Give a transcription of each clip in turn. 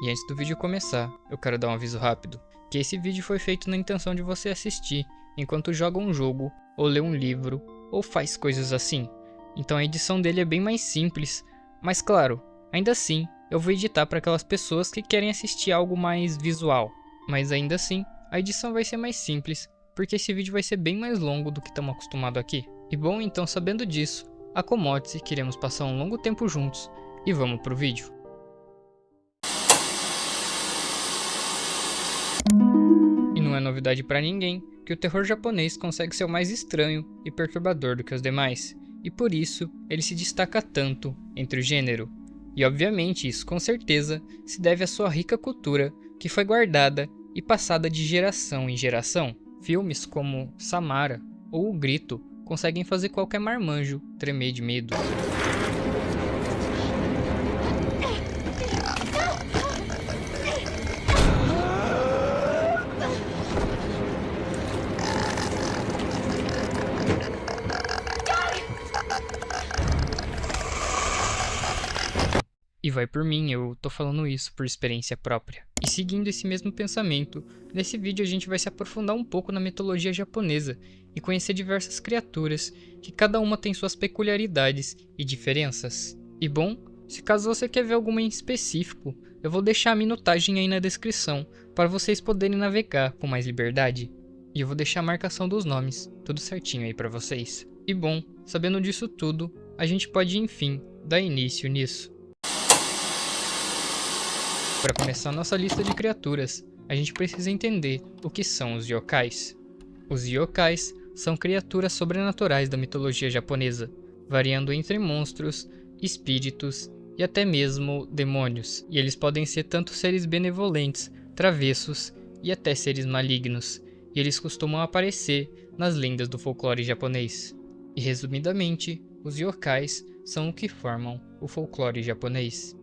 E antes do vídeo começar, eu quero dar um aviso rápido, que esse vídeo foi feito na intenção de você assistir enquanto joga um jogo, ou lê um livro, ou faz coisas assim. Então a edição dele é bem mais simples, mas claro, ainda assim, eu vou editar para aquelas pessoas que querem assistir algo mais visual. Mas ainda assim, a edição vai ser mais simples, porque esse vídeo vai ser bem mais longo do que estamos acostumados aqui. E bom, então sabendo disso, acomode-se que iremos passar um longo tempo juntos, e vamos pro vídeo. E não é novidade para ninguém que o terror japonês consegue ser o mais estranho e perturbador do que os demais, e por isso ele se destaca tanto entre o gênero. E obviamente isso com certeza se deve à sua rica cultura que foi guardada e passada de geração em geração. Filmes como Samara ou O Grito conseguem fazer qualquer marmanjo tremer de medo. E vai por mim, eu tô falando isso por experiência própria. E seguindo esse mesmo pensamento, nesse vídeo a gente vai se aprofundar um pouco na mitologia japonesa e conhecer diversas criaturas, que cada uma tem suas peculiaridades e diferenças. E bom, se caso você quer ver alguma em específico, eu vou deixar a minutagem aí na descrição, para vocês poderem navegar com mais liberdade. E eu vou deixar a marcação dos nomes, tudo certinho aí pra vocês. E bom, sabendo disso tudo, a gente pode enfim dar início nisso. Para começar nossa lista de criaturas, a gente precisa entender o que são os yokais. Os yokais são criaturas sobrenaturais da mitologia japonesa, variando entre monstros, espíritos e até mesmo demônios. E eles podem ser tanto seres benevolentes, travessos e até seres malignos. E eles costumam aparecer nas lendas do folclore japonês. E resumidamente, os yokais são o que formam o folclore japonês.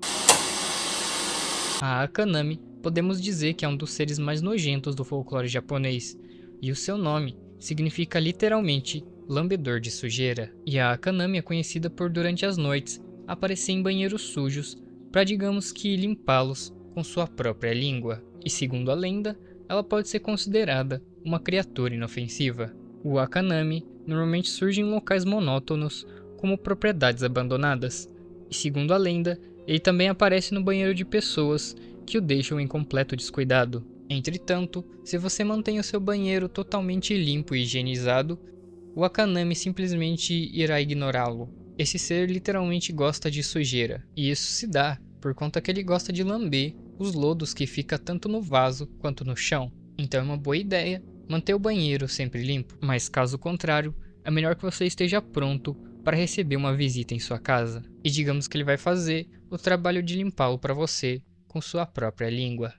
A Akanami podemos dizer que é um dos seres mais nojentos do folclore japonês, e o seu nome significa literalmente lambedor de sujeira. E a Akanami é conhecida por durante as noites aparecer em banheiros sujos para digamos que limpá-los com sua própria língua. E segundo a lenda, ela pode ser considerada uma criatura inofensiva. O Akanami normalmente surge em locais monótonos como propriedades abandonadas, e segundo a lenda, ele também aparece no banheiro de pessoas que o deixam em completo descuidado. Entretanto, se você mantém o seu banheiro totalmente limpo e higienizado, o Akanami simplesmente irá ignorá-lo. Esse ser literalmente gosta de sujeira, e isso se dá por conta que ele gosta de lamber os lodos que fica tanto no vaso quanto no chão. Então é uma boa ideia manter o banheiro sempre limpo, mas caso contrário, é melhor que você esteja pronto para receber uma visita em sua casa. E digamos que ele vai fazer o trabalho de limpá-lo para você com sua própria língua.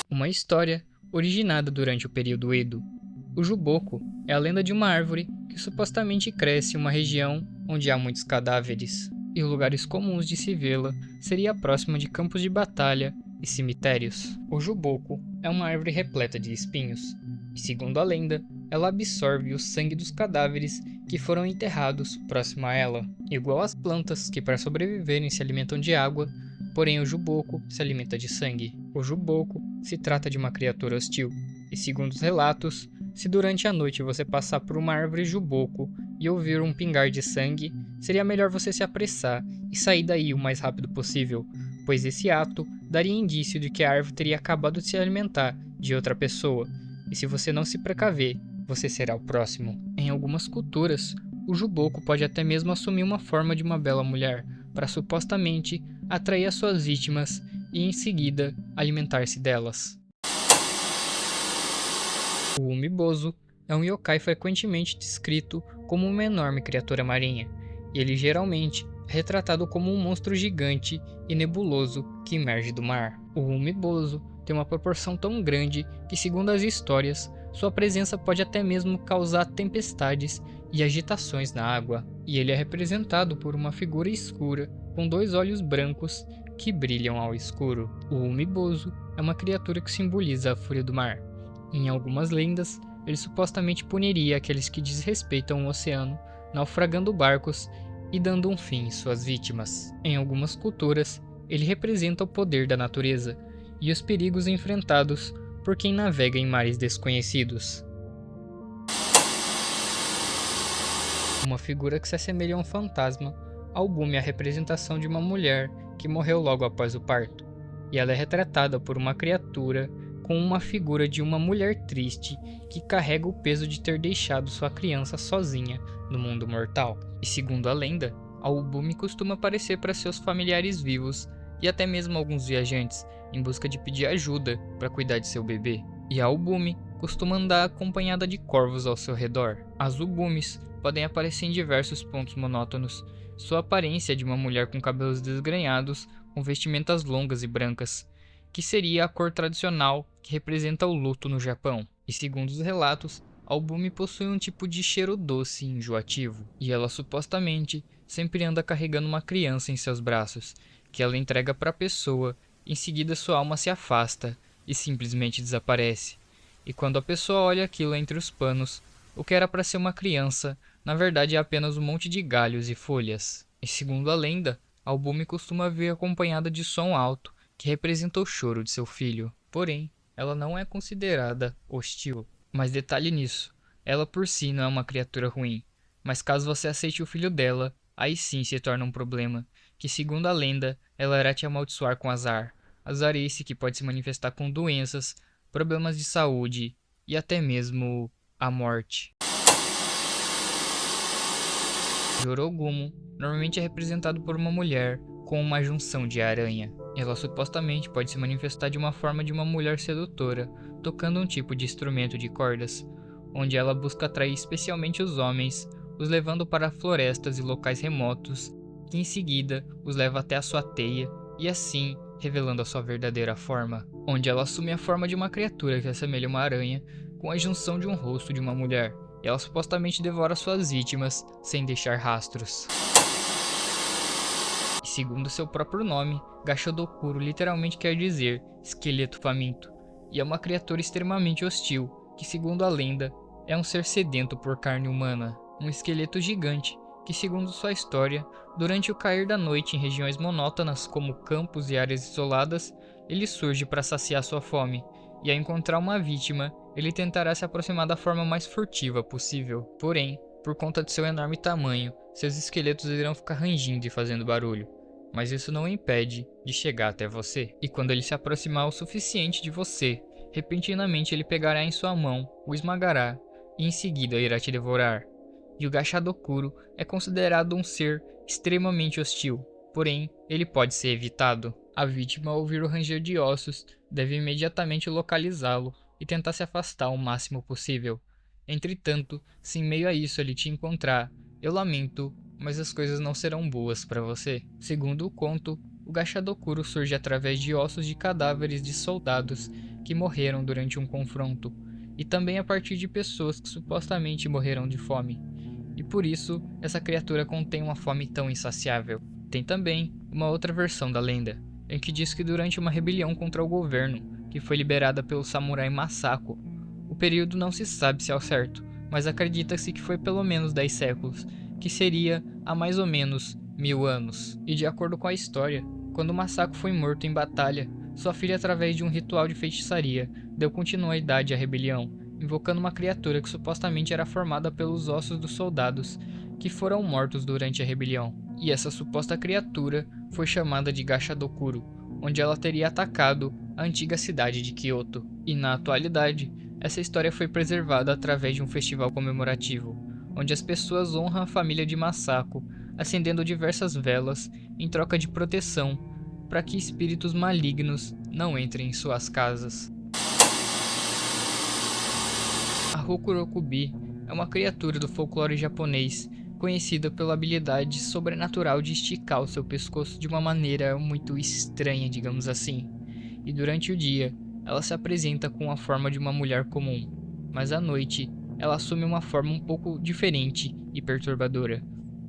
Uma história originada durante o período Edo. O Juboko é a lenda de uma árvore que supostamente cresce em uma região onde há muitos cadáveres, e lugares comuns de se vê-la seria próxima de campos de batalha e cemitérios. O Juboko é uma árvore repleta de espinhos, e segundo a lenda, ela absorve o sangue dos cadáveres que foram enterrados próximo a ela, igual às plantas que para sobreviverem se alimentam de água, porém o Juboko se alimenta de sangue. O Juboko se trata de uma criatura hostil, e segundo os relatos, se durante a noite você passar por uma árvore Juboko e ouvir um pingar de sangue, seria melhor você se apressar e sair daí o mais rápido possível, pois esse ato daria indício de que a árvore teria acabado de se alimentar de outra pessoa, e se você não se precaver, você será o próximo. Em algumas culturas, o Juboko pode até mesmo assumir uma forma de uma bela mulher, para supostamente atrair as suas vítimas e em seguida alimentar-se delas. O Umibozu é um yokai frequentemente descrito como uma enorme criatura marinha, e ele geralmente é retratado como um monstro gigante e nebuloso que emerge do mar. O Umibozu tem uma proporção tão grande que, segundo as histórias, sua presença pode até mesmo causar tempestades e agitações na água, e ele é representado por uma figura escura com 2 olhos brancos que brilham ao escuro. O Umibozu é uma criatura que simboliza a fúria do mar. Em algumas lendas, ele supostamente puniria aqueles que desrespeitam o oceano, naufragando barcos e dando um fim em suas vítimas. Em algumas culturas, Ele representa o poder da natureza e os perigos enfrentados por quem navega em mares desconhecidos. Uma figura que se assemelha a um fantasma, Albumi é a representação de uma mulher que morreu logo após o parto, e ela é retratada por uma criatura com uma figura de uma mulher triste que carrega o peso de ter deixado sua criança sozinha no mundo mortal. E segundo a lenda, Albumi costuma aparecer para seus familiares vivos e até mesmo alguns viajantes em busca de pedir ajuda para cuidar de seu bebê. E a Albumi costuma andar acompanhada de corvos ao seu redor. As Ubumis podem aparecer em diversos pontos monótonos. Sua aparência é de uma mulher com cabelos desgrenhados, com vestimentas longas e brancas, que seria a cor tradicional que representa o luto no Japão. E segundo os relatos, Albumi possui um tipo de cheiro doce e enjoativo, e ela supostamente sempre anda carregando uma criança em seus braços, que ela entrega para a pessoa, em seguida sua alma se afasta e simplesmente desaparece. E quando a pessoa olha aquilo entre os panos, o que era para ser uma criança, na verdade é apenas um monte de galhos e folhas. E segundo a lenda, Albumi costuma vir acompanhada de som alto, que representa o choro de seu filho. Porém, ela não é considerada hostil. Mas detalhe nisso, ela por si não é uma criatura ruim. Mas caso você aceite o filho dela, aí sim se torna um problema, que segundo a lenda, ela irá te amaldiçoar com azar. Azar esse que pode se manifestar com doenças, problemas de saúde e até mesmo a morte. Jorogumo normalmente é representado por uma mulher com uma junção de aranha. Ela supostamente pode se manifestar de uma forma de uma mulher sedutora, tocando um tipo de instrumento de cordas, onde ela busca atrair especialmente os homens, os levando para florestas e locais remotos, que em seguida os leva até a sua teia e assim revelando a sua verdadeira forma, onde ela assume a forma de uma criatura que assemelha uma aranha, com a junção de um rosto de uma mulher. E ela supostamente devora suas vítimas sem deixar rastros. E segundo seu próprio nome, Gashodokuro literalmente quer dizer esqueleto faminto, e é uma criatura extremamente hostil, que segundo a lenda, é um ser sedento por carne humana, um esqueleto gigante, que segundo sua história, durante o cair da noite em regiões monótonas como campos e áreas isoladas, ele surge para saciar sua fome, e ao encontrar uma vítima, ele tentará se aproximar da forma mais furtiva possível. Porém, por conta de seu enorme tamanho, seus esqueletos irão ficar rangindo e fazendo barulho. Mas isso não o impede de chegar até você. E quando ele se aproximar o suficiente de você, repentinamente ele pegará em sua mão, o esmagará e em seguida irá te devorar. E o Gashadokuro é considerado um ser extremamente hostil, porém ele pode ser evitado. A vítima, ao ouvir o ranger de ossos, deve imediatamente localizá-lo e tentar se afastar o máximo possível. Entretanto, se em meio a isso ele te encontrar, eu lamento, mas as coisas não serão boas para você. Segundo o conto, o Gashadokuro surge através de ossos de cadáveres de soldados que morreram durante um confronto, e também a partir de pessoas que supostamente morreram de fome. E por isso, essa criatura contém uma fome tão insaciável. Tem também uma outra versão da lenda, em que diz que durante uma rebelião contra o governo, que foi liberada pelo samurai Masako, o período não se sabe se é ao certo, mas acredita-se que foi pelo menos 10 séculos, que seria há mais ou menos 1000 anos. E de acordo com a história, quando Masako foi morto em batalha, sua filha através de um ritual de feitiçaria, deu continuidade à rebelião, invocando uma criatura que supostamente era formada pelos ossos dos soldados que foram mortos durante a rebelião. E essa suposta criatura foi chamada de Gashadokuro, onde ela teria atacado a antiga cidade de Kyoto. E na atualidade, essa história foi preservada através de um festival comemorativo, onde as pessoas honram a família de Masako, acendendo diversas velas em troca de proteção, para que espíritos malignos não entrem em suas casas. A Rokurokubi é uma criatura do folclore japonês, conhecida pela habilidade sobrenatural de esticar o seu pescoço de uma maneira muito estranha, digamos assim. E durante o dia, ela se apresenta com a forma de uma mulher comum, mas à noite, ela assume uma forma um pouco diferente e perturbadora,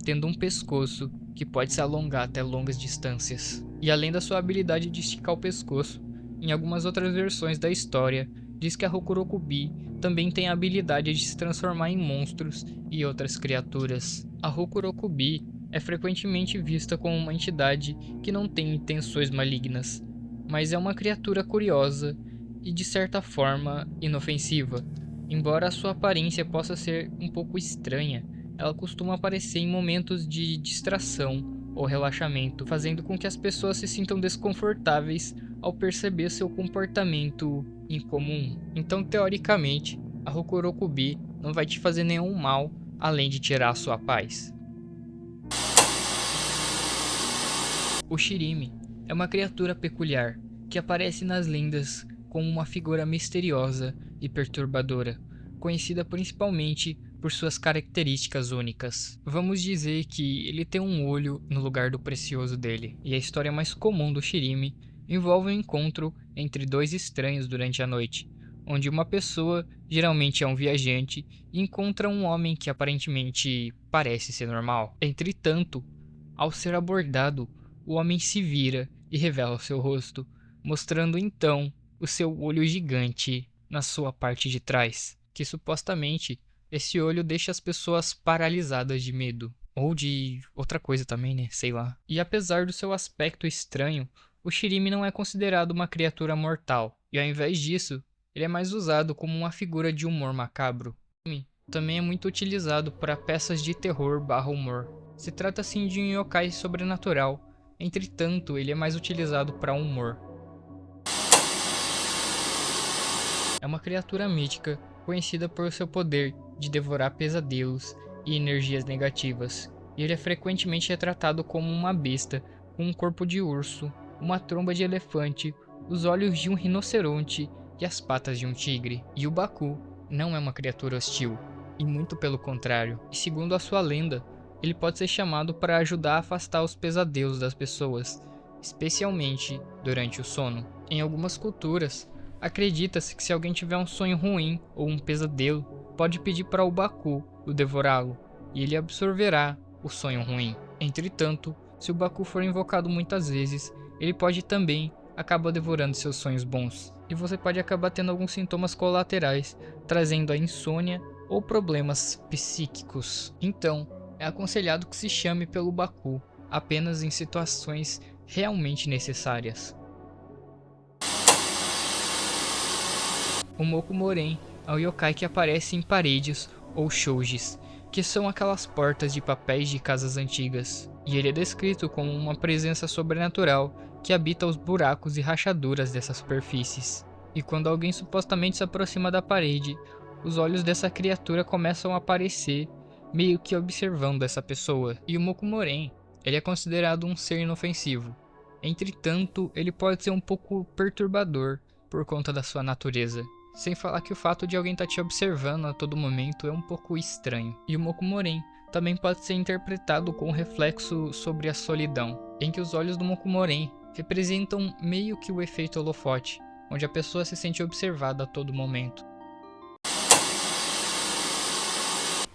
tendo um pescoço que pode se alongar até longas distâncias. E além da sua habilidade de esticar o pescoço, em algumas outras versões da história, diz que a Rokurokubi também tem a habilidade de se transformar em monstros e outras criaturas. A Rokurokubi é frequentemente vista como uma entidade que não tem intenções malignas, mas é uma criatura curiosa e de certa forma inofensiva. Embora a sua aparência possa ser um pouco estranha, ela costuma aparecer em momentos de distração ou relaxamento, fazendo com que as pessoas se sintam desconfortáveis ao perceber seu comportamento incomum. Então, teoricamente, a Rokurokubi não vai te fazer nenhum mal, além de tirar a sua paz. O Shirime é uma criatura peculiar que aparece nas lendas como uma figura misteriosa e perturbadora, conhecida principalmente por suas características únicas. Vamos dizer que ele tem um olho no lugar do precioso dele, e a história mais comum do Shirime envolve um encontro entre dois estranhos durante a noite, onde uma pessoa, geralmente é um viajante, encontra um homem que aparentemente parece ser normal. Entretanto, ao ser abordado, o homem se vira e revela seu rosto, mostrando então o seu olho gigante na sua parte de trás, que supostamente esse olho deixa as pessoas paralisadas de medo. Ou de outra coisa também, né? Sei lá. E apesar do seu aspecto estranho, o Shirime não é considerado uma criatura mortal. E ao invés disso, ele é mais usado como uma figura de humor macabro. Também é muito utilizado para peças de terror/humor. Se trata assim de um yokai sobrenatural. Entretanto, ele é mais utilizado para humor. É uma criatura mítica conhecida por seu poder de devorar pesadelos e energias negativas, e ele é frequentemente retratado como uma besta com um corpo de urso, uma tromba de elefante, os olhos de um rinoceronte e as patas de um tigre. E o Baku não é uma criatura hostil, e muito pelo contrário, e segundo a sua lenda, ele pode ser chamado para ajudar a afastar os pesadelos das pessoas, especialmente durante o sono. Em algumas culturas, acredita-se que se alguém tiver um sonho ruim ou um pesadelo, pode pedir para o Baku o devorá-lo, e ele absorverá o sonho ruim. Entretanto, se o Baku for invocado muitas vezes, ele pode também acabar devorando seus sonhos bons, e você pode acabar tendo alguns sintomas colaterais, trazendo a insônia ou problemas psíquicos. Então, é aconselhado que se chame pelo Baku apenas em situações realmente necessárias. O Mokumoren é o yokai que aparece em paredes ou shoujis, que são aquelas portas de papéis de casas antigas, e ele é descrito como uma presença sobrenatural que habita os buracos e rachaduras dessas superfícies. E quando alguém supostamente se aproxima da parede, os olhos dessa criatura começam a aparecer, meio que observando essa pessoa. E o Mokumoren, ele é considerado um ser inofensivo. Entretanto, ele pode ser um pouco perturbador por conta da sua natureza. Sem falar que o fato de alguém estar te observando a todo momento é um pouco estranho. E o Mokumoren também pode ser interpretado com um reflexo sobre a solidão, em que os olhos do Mokumoren representam meio que o efeito holofote, onde a pessoa se sente observada a todo momento.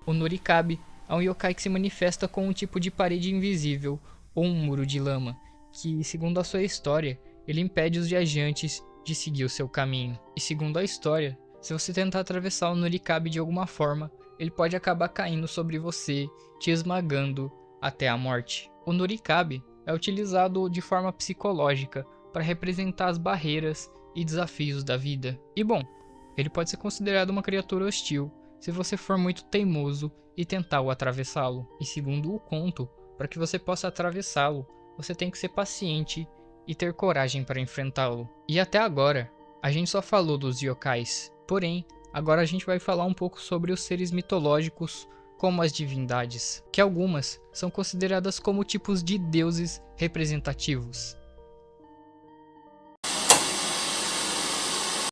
O Nurikabe é um yokai que se manifesta com um tipo de parede invisível ou um muro de lama, que, segundo a sua história, ele impede os viajantes de seguir o seu caminho. E segundo a história, se você tentar atravessar o Nurikabe de alguma forma, ele pode acabar caindo sobre você, te esmagando até a morte. O Nurikabe é utilizado de forma psicológica para representar as barreiras e desafios da vida. E bom, ele pode ser considerado uma criatura hostil se você for muito teimoso e tentar o atravessá-lo. E segundo o conto, para que você possa atravessá-lo, você tem que ser paciente e ter coragem para enfrentá-lo. E até agora, a gente só falou dos yokais. Porém, agora a gente vai falar um pouco sobre os seres mitológicos, como as divindades, que algumas são consideradas como tipos de deuses representativos.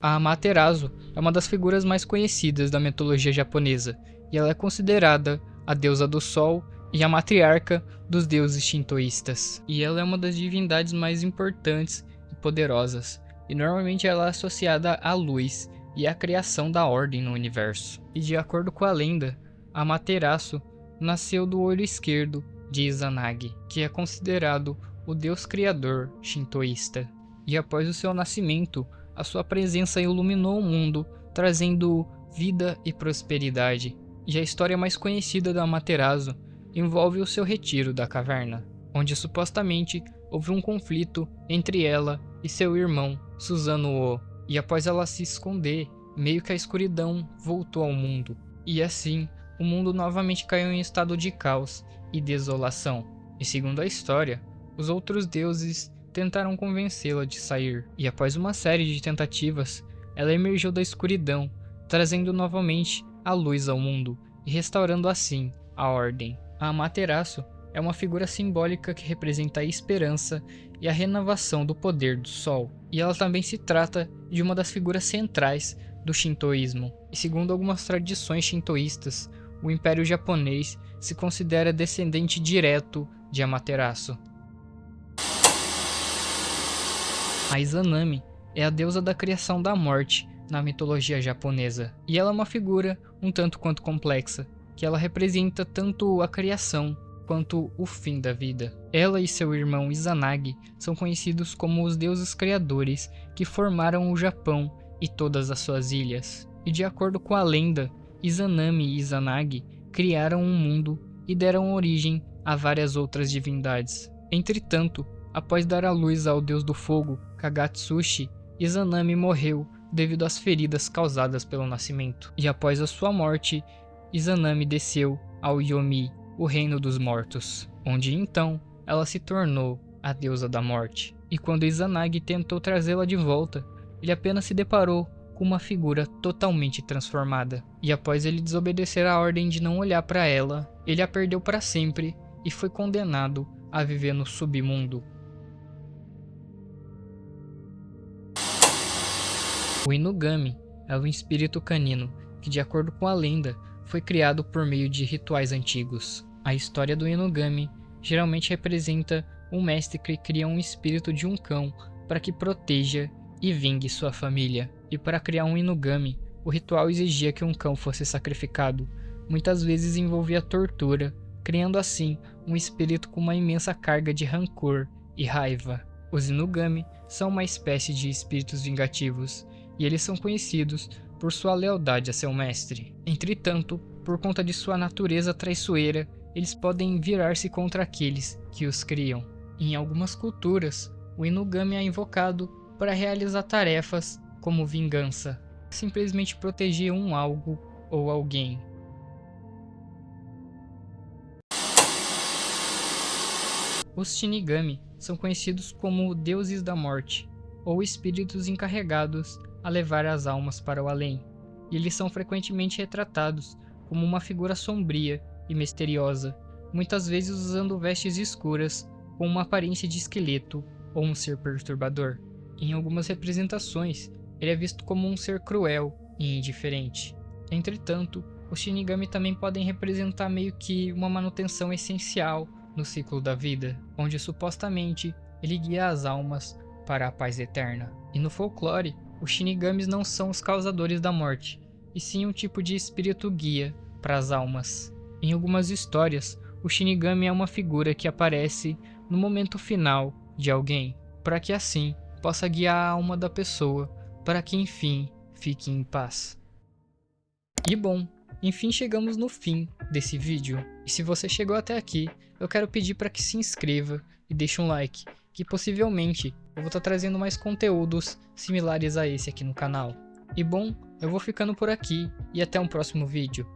A Amaterasu é uma das figuras mais conhecidas da mitologia japonesa, e ela é considerada a deusa do sol e a matriarca dos deuses shintoístas. E ela é uma das divindades mais importantes e poderosas, e normalmente ela é associada à luz e à criação da ordem no universo. E de acordo com a lenda, Amaterasu nasceu do olho esquerdo de Izanagi, que é considerado o deus criador shintoísta. E após o seu nascimento, a sua presença iluminou o mundo, trazendo vida e prosperidade. E a história mais conhecida da Amaterasu envolve o seu retiro da caverna, onde supostamente houve um conflito entre ela e seu irmão, Susanoo, e após ela se esconder, meio que a escuridão voltou ao mundo, e assim o mundo novamente caiu em estado de caos e desolação. E segundo a história, os outros deuses tentaram convencê-la de sair, e após uma série de tentativas, ela emergiu da escuridão, trazendo novamente a luz ao mundo e restaurando assim a ordem. A Amaterasu é uma figura simbólica que representa a esperança e a renovação do poder do Sol, e ela também se trata de uma das figuras centrais do Shintoísmo. E segundo algumas tradições shintoístas, o Império Japonês se considera descendente direto de Amaterasu. A Izanami é a deusa da criação da morte na mitologia japonesa, e ela é uma figura um tanto quanto complexa, que ela representa tanto a criação quanto o fim da vida. Ela e seu irmão Izanagi são conhecidos como os deuses criadores que formaram o Japão e todas as suas ilhas. E de acordo com a lenda, Izanami e Izanagi criaram um mundo e deram origem a várias outras divindades. Entretanto, após dar à luz ao deus do fogo, Kagatsushi, Izanami morreu devido às feridas causadas pelo nascimento. E após a sua morte, Izanami desceu ao Yomi, o reino dos mortos, onde então ela se tornou a deusa da morte. E quando Izanagi tentou trazê-la de volta, ele apenas se deparou com uma figura totalmente transformada. E após ele desobedecer a ordem de não olhar para ela, ele a perdeu para sempre e foi condenado a viver no submundo. O Inugami é um espírito canino que, de acordo com a lenda, foi criado por meio de rituais antigos. A história do Inugami geralmente representa um mestre que cria um espírito de um cão para que proteja e vingue sua família. E para criar um Inugami, o ritual exigia que um cão fosse sacrificado. Muitas vezes envolvia tortura, criando assim um espírito com uma imensa carga de rancor e raiva. Os Inugami são uma espécie de espíritos vingativos, e eles são conhecidos por sua lealdade a seu mestre. Entretanto, por conta de sua natureza traiçoeira, eles podem virar-se contra aqueles que os criam. Em algumas culturas, o Inugami é invocado para realizar tarefas como vingança, simplesmente proteger um algo ou alguém. Os Shinigami são conhecidos como deuses da morte, ou espíritos encarregados a levar as almas para o além, e eles são frequentemente retratados como uma figura sombria e misteriosa, muitas vezes usando vestes escuras com uma aparência de esqueleto ou um ser perturbador. Em algumas representações, ele é visto como um ser cruel e indiferente. Entretanto, os Shinigami também podem representar meio que uma manutenção essencial no ciclo da vida, onde supostamente ele guia as almas para a paz eterna. E no folclore, os Shinigamis não são os causadores da morte, e sim um tipo de espírito guia para as almas. Em algumas histórias, o Shinigami é uma figura que aparece no momento final de alguém, para que assim possa guiar a alma da pessoa para que enfim fique em paz. E bom, enfim chegamos no fim desse vídeo, e se você chegou até aqui, eu quero pedir para que se inscreva e deixe um like, que possivelmente eu vou estar trazendo mais conteúdos similares a esse aqui no canal. E bom, eu vou ficando por aqui e até um próximo vídeo.